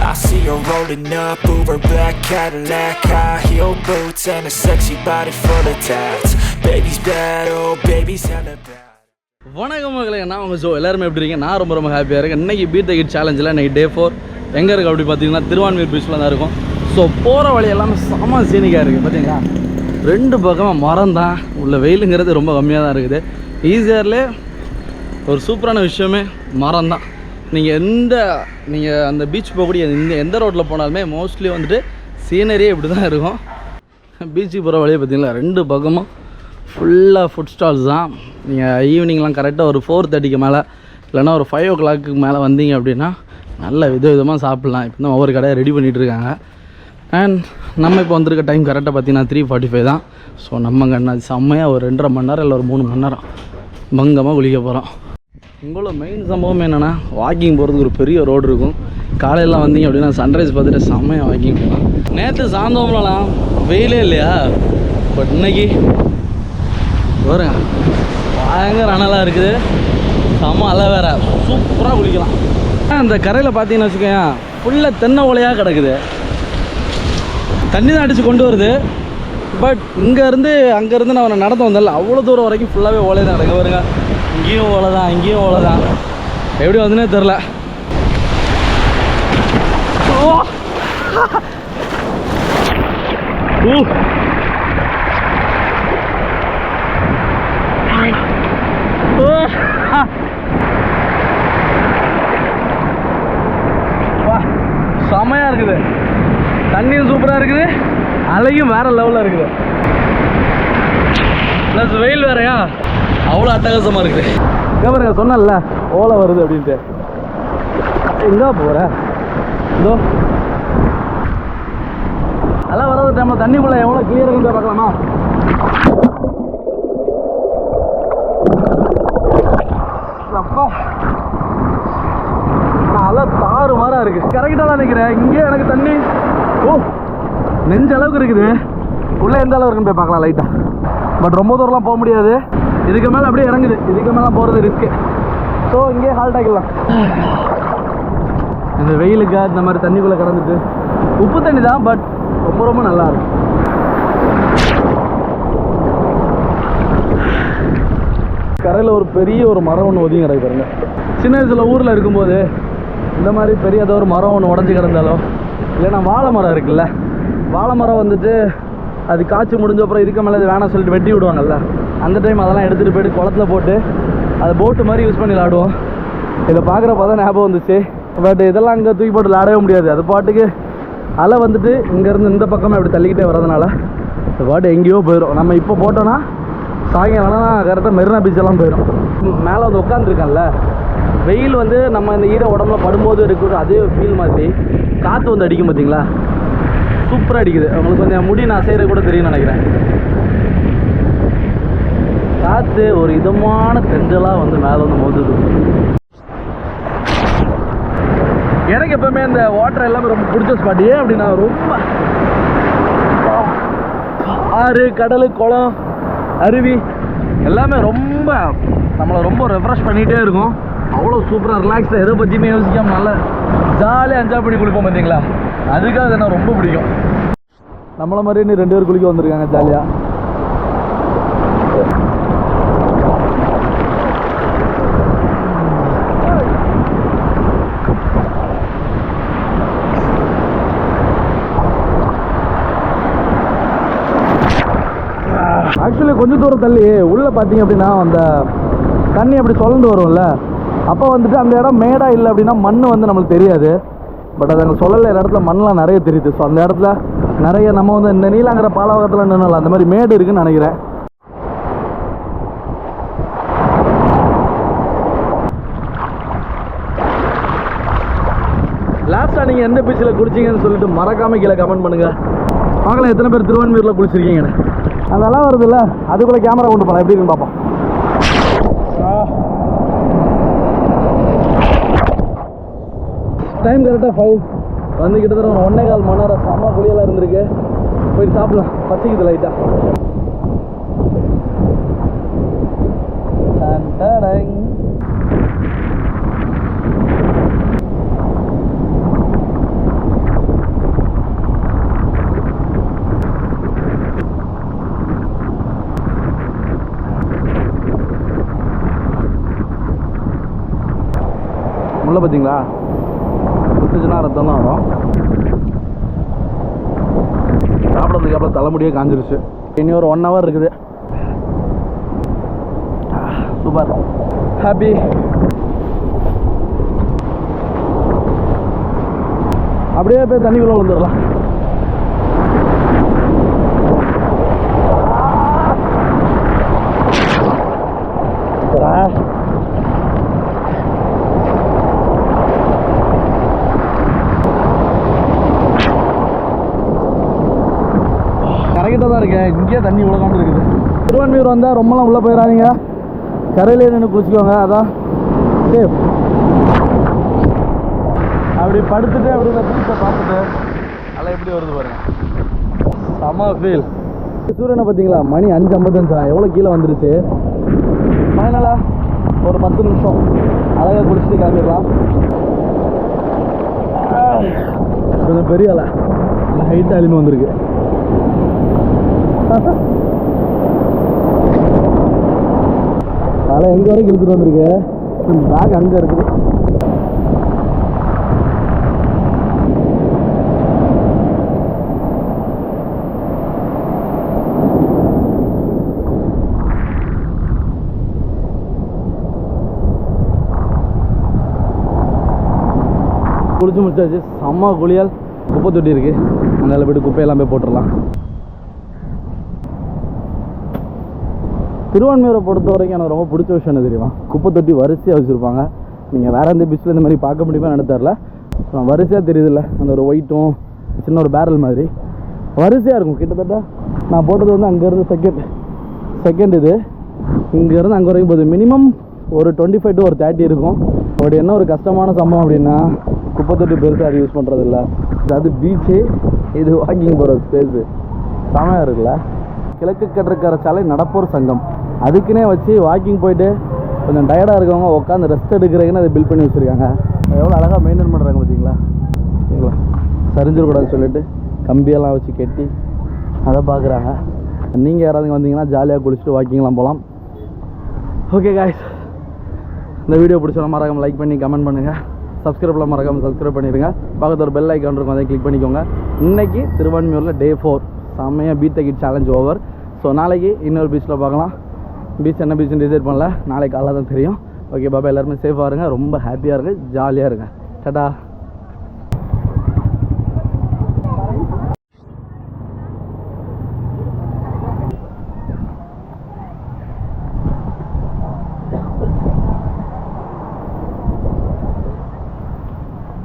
I see her rolling up, Uber black Cadillac, high heel boots and a sexy body full of tats. Baby's bad, oh baby's hella bad. வணக்கம் மகளே, நான் உங்கள் show எல்லாருமே எப்படி இருக்கீங்க? நான் ரொம்ப ஹாப்பியாக இருக்கேன். இன்றைக்கி பீட் த கிட் சேலஞ்சில் இன்றைக்கி டே 4 எங்கே இருக்குது அப்படி பார்த்தீங்கன்னா திருவான்மீர் பீச்சில் தான் இருக்கும். ஸோ போகிற வழி எல்லாமே செம சீனிக்காக இருக்குது. பார்த்தீங்களா, ரெண்டு பக்கமாக மரம் தான் உள்ள, வெயிலுங்கிறது ரொம்ப கம்மியாக தான் இருக்குது. ஈஸியர்லே ஒரு சூப்பரான விஷயமே மரம் தான். நீங்கள் அந்த பீச் போகக்கூடிய எந்த ரோட்டில் போனாலுமே மோஸ்ட்லி வந்துட்டு சீனரியே இப்படி தான் இருக்கும். பீச்சுக்கு போகிற வழியை பார்த்தீங்களா, ரெண்டு பக்கமும் ஃபுல்லாக ஃபுட் ஸ்டால்ஸ் தான். நீங்கள் ஈவினிங்லாம் கரெக்டாக ஒரு 4:30க்கு மேலே இல்லைனா ஒரு 5 o'clock மேலே வந்தீங்க அப்படின்னா நல்ல விதமாக சாப்பிட்லாம். இப்போ தான் ஒவ்வொரு கடையை ரெடி பண்ணிகிட்ருக்காங்க. அண்ட் நம்ம இப்போ வந்திருக்க டைம் கரெக்டாக பார்த்தீங்கன்னா 3:45 தான். ஸோ நம்ம கண்ணா செம்மையாக ஒரு 2.5 மணி நேரம் இல்லை ஒரு 3 மணி நேரம் பங்கமாக குளிக்க போகிறோம். உங்களோட மெயின் சம்பவம் என்னென்னா, வாக்கிங் போகிறதுக்கு ஒரு பெரிய ரோடு இருக்கும். காலையில் வந்தீங்க அப்படின்னா சன்ரைஸ் பார்த்துட்டு செம்மையாக வாக்கிங் போகலாம். நேற்று சாயந்தரம்லாம் வெயிலே இல்லையா, பட் இன்னைக்கு வருங்க பயங்கர அனலாக இருக்குது. செம்ம அலை வேறு, சூப்பராக குளிக்கலாம். அந்த கரையில் பார்த்தீங்கன்னு வச்சுக்கோங்க, ஃபுல்லாக தென்னை ஓலையாக கிடக்குது. தண்ணி தான் அடித்து கொண்டு வருது. பட் அங்கேருந்து நான் நடந்து வந்தால அவ்வளோ தூரம் வரைக்கும் ஃபுல்லாகவே ஓலை தான் கிடக்கு. வருங்க, இங்கேயும் ஓலை தான், இங்கேயும் ஓலை தான். எப்படி வந்துன்னே தெரில. செமையாக இருக்குது, தண்ணியும் சூப்பராக இருக்குது, அலையும் வேறு லெவலில் இருக்குது. ப்ளஸ் வெயில் வேறையா, அவ்வளோ அட்டகாசமாக இருக்குது. பாருங்க, சொன்னல ஓலை வருது அப்படின்ட்டு. எங்கே போகிற? இதோ அதெல்லாம் வராத டைமில் தண்ணிக்குள்ளே எவ்வளோ கிளியர் இருக்குன்னு பார்க்கலாமா? அப்பா அலை தாறு மாறாக இருக்குது. கரெக்டாக தான் நினைக்கிறேன். இங்கே எனக்கு தண்ணி நெஞ்ச அளவுக்கு இருக்குது. உள்ளே எந்த அளவு இருக்குன்னு போய் பார்க்கலாம் லைட்டாக. பட் ரொம்ப தூரம்லாம் போக முடியாது. இதுக்கு மேலே அப்படியே இறங்குது. இதுக்கு மேலே போகிறது ரிஸ்க்கு. ஸோ இங்கே ஹால்ட் ஆகிடலாம். இந்த வெயிலுக்கு இந்த மாதிரி தண்ணிக்குள்ளே கடந்துட்டு உப்பு தண்ணி தான், பட் ரொம்ப ரொம்ப நல்லா இருக்கும். கரையில் ஒரு பெரிய ஒரு மரம் ஒன்று ஒதுங்கி கிடக்கு பாருங்க. சின்ன வயசில் ஊரில் இருக்கும்போது இந்த மாதிரி பெரிய ஏதோ ஒரு மரம் ஒன்று உடஞ்சி கிடந்தாலோ, இல்லைன்னா வாழை மரம் இருக்குல்ல, வாழை மரம் வந்துட்டு அது காய்ச்சி முடிஞ்ச அப்புறம் இதுக்கு மேலே அது வேணாம் சொல்லிட்டு வெட்டி விடுவாங்கல்ல, அந்த டைம் அதெல்லாம் எடுத்துகிட்டு போய்ட்டு குளத்துல போட்டு அதை போட்டு மாதிரி யூஸ் பண்ணி விளாடுவோம். இதை பார்க்குறப்ப தான் ஞாபகம் வந்துச்சு. பட் இதெல்லாம் அங்கே தூக்கி போட்டு விளாடவே முடியாது. அது பாட்டுக்கு அலை வந்துட்டு இங்கேருந்து இந்த பக்கமே அப்படி தள்ளிக்கிட்டே வரதுனால அது பாட்டு எங்கேயோ போயிடும். நம்ம இப்போ போட்டோன்னா சாயங்காலம்னா கரெக்டாக மெரினா பீச்செல்லாம் போயிடும். மேலே வந்து உட்காந்துருக்கேன்ல, வெயில் வந்து நம்ம இந்த ஈர உடம்புல படும்போது இருக்கிற அதே ஃபீல் மாதிரி காற்று வந்து அடிக்கும். பார்த்தீங்களா, சூப்பராக அடிக்குது. உங்களுக்கு கொஞ்சம் முடி நான் செய்கிற கூட தெரியும்னு நினைக்கிறேன். காற்று ஒரு இதமான தென்றலாக வந்து மேலே வந்து மோதுது. எனக்கு எப்பவுமே இந்த வாட்டர் எல்லாமே ரொம்ப பிடிச்ச ஸ்பாட். ஏன் அப்படின்னா, ரொம்ப ஆறு, கடல், குளம், அருவி எல்லாமே ரொம்ப நம்மளை ரொம்ப ரெஃப்ரெஷ் பண்ணிகிட்டே இருக்கும். அவ்வளோ சூப்பராக ரிலாக்ஸாக எதை பற்றியுமே யோசிக்காமல் நல்லா ஜாலியாக என்ஜாய் பண்ணி குளிப்போம். பார்த்தீங்களா, அதுக்காக அது எனக்கு ரொம்ப பிடிக்கும். நம்மளை மாதிரி இன்னும் 2 பேர் குளிக்க வந்திருக்காங்க ஜாலியாக. ஆக்சுவலி கொஞ்சம் தூரம் தள்ளி உள்ளே பார்த்தீங்க அப்படின்னா அந்த தண்ணி அப்படி சுழந்து வரும்ல, அப்போ வந்துட்டு அந்த இடம் மேடாக இல்லை அப்படின்னா மண் வந்து நம்மளுக்கு தெரியாது. பட் அது அங்கே சொல்லலை, இடத்துல மண்ணெலாம் நிறைய தெரியுது. ஸோ அந்த இடத்துல நிறைய நம்ம வந்து இந்த நீலாங்கிற பாலவகத்தில் நின்னல அந்த மாதிரி மேடு இருக்குன்னு நினைக்கிறேன். லாஸ்ட்டாக நீங்கள் எந்த பீச்சில் குளிச்சிங்கன்னு சொல்லிட்டு மறக்காமல் கீழே கமெண்ட் பண்ணுங்கள். பார்க்கலாம் எத்தனை பேர் திருவான்மீரில் குளிச்சிருக்கீங்கன்னு. அதெல்லாம் வருதுல்ல, அதுக்குள்ளே கேமரா கொண்டு போகலாம், எப்படி இருக்குன்னு பார்ப்போம். டைம் கரெக்டாக 5 வந்து கிட்டத்தட்ட ஒரு 1.25 மணி நேரம் செம்ம குளியெல்லாம் இருந்திருக்கு. போயிட்டு சாப்பிடலாம், பசிக்குது லைட்டாக. ஸ்மெல்லை பார்த்தீங்களா? குத்துச்சுன்னா ரத்தம் தான் வரும். சாப்பிட்றதுக்கு அப்புறம் தலைமுடியே காஞ்சிருச்சு. இனி ஒரு 1 hour இருக்குது. Super, happy. அப்படியே போய் தண்ணிக்குள்ளே விழுந்துடலாம். கரைக்கிட்ட தான் இருக்கேன், இங்கேயே தண்ணி உலகாண்டு இருக்குது. திருவான்மியூர் வந்தால் ரொம்பலாம் உள்ளே போயிடாதீங்க, கரையிலே நின்று குளிச்சுக்கோங்க, அதான் சேஃப். அப்படி படுத்துட்டு அப்படி இந்த பீச்சை பார்த்துட்டு அதெல்லாம் எப்படி வருது பாருங்க, செம ஃபீல். சூரியனை பார்த்தீங்களா? மணி 5:55, எவ்வளோ கீழே வந்துருச்சு. ஃபைனலாக ஒரு 10 நிமிஷம் அழகாக குளிச்சுட்டு கிளம்பிடலாம். கொஞ்சம் பெரிய அலை, ஹைட்டாக அழிந்து வந்திருக்கு. அலை எங்கே வரைக்கும் இழுத்துட்டு வந்திருக்கு, பேக் அங்கே இருக்குது. குளிச்சு முடிச்சாச்சு, செம்ம குளியால். குப்பை தொட்டி இருக்குது, அதனால் போய்ட்டு குப்பையெல்லாம் போய் போட்டுடலாம். திருவான்மியூரை பொறுத்த வரைக்கும் எனக்கு ரொம்ப பிடிச்ச விஷயம் என்ன தெரியுமா? குப்பை தொட்டி வரிசையாக வச்சுருப்பாங்க. நீங்கள் வேறு எந்த பீச்சில் இந்த மாதிரி பார்க்க முடியுமா எனக்கு தெரில, வரிசையாக தெரியுதில்ல, அந்த ஒரு ஒயிட்டும் சின்ன ஒரு பேரல் மாதிரி வரிசையாக இருக்கும். கிட்டத்தட்ட நான் போட்டது வந்து அங்கேருந்து செகண்ட் இது, இங்கேருந்து அங்கே வரைக்கும் போகுது. மினிமம் ஒரு 25 to 30 இருக்கும். அப்படி என்ன ஒரு கஷ்டமான சம்பவம் அப்படின்னா, குப்பை தொட்டி பெருசாக அது யூஸ் பண்ணுறதில்ல. அது பீச்சு, இது வாக்கிங் போகிற ஸ்பேஸு, செமையாக இருக்குல்ல. கிழக்கு கடற்கரை சாலை நடப்போர் சங்கம் அதுக்குன்னே வச்சு வாக்கிங் போயிட்டு கொஞ்சம் டயர்டாக இருக்கவங்க உட்காந்து ரெஸ்ட் எடுக்கிறதுக்குன்னு அதை பில்ட் பண்ணி வச்சுருக்காங்க. எவ்வளோ அழகாக மெயின்டைன் பண்ணுறாங்க பார்த்தீங்களா? சரிங்களா, சரிஞ்சிடக்கூடாதுன்னு சொல்லிட்டு கம்பியெல்லாம் வச்சு கட்டி அதை பார்க்குறாங்க. நீங்கள் யாராவது வந்தீங்கன்னா ஜாலியாக குளிச்சுட்டு வாக்கிங்லாம் போகலாம். ஓகே காய்ஸ், இந்த வீடியோ பிடிச்சோன்னா மறக்காமல் லைக் பண்ணி கமெண்ட் பண்ணுங்கள். சப்ஸ்கிரைப்லாம் மறக்காமல் சப்ஸ்கிரைப் பண்ணிடுங்க. பக்கத்தில் ஒரு பெல் ஐக்கான் இருக்கும், அதை கிளிக் பண்ணிக்கோங்க. இன்றைக்கி திருவான்மியூரில் Day 4 செம்மையாக beach the kid challenge over. So நாளைக்கு இன்னொரு பீச்சில் பார்க்கலாம். பீச் என்ன பீச்சுன்னு டிசைட் பண்ணல, நாளைக்கு காலையில் தான் தெரியும். ஓகே பாபா, எல்லாருமே சேஃபாக இருங்க, ரொம்ப ஹாப்பியாக இருங்க, ஜாலியாக இருங்க. டாடா.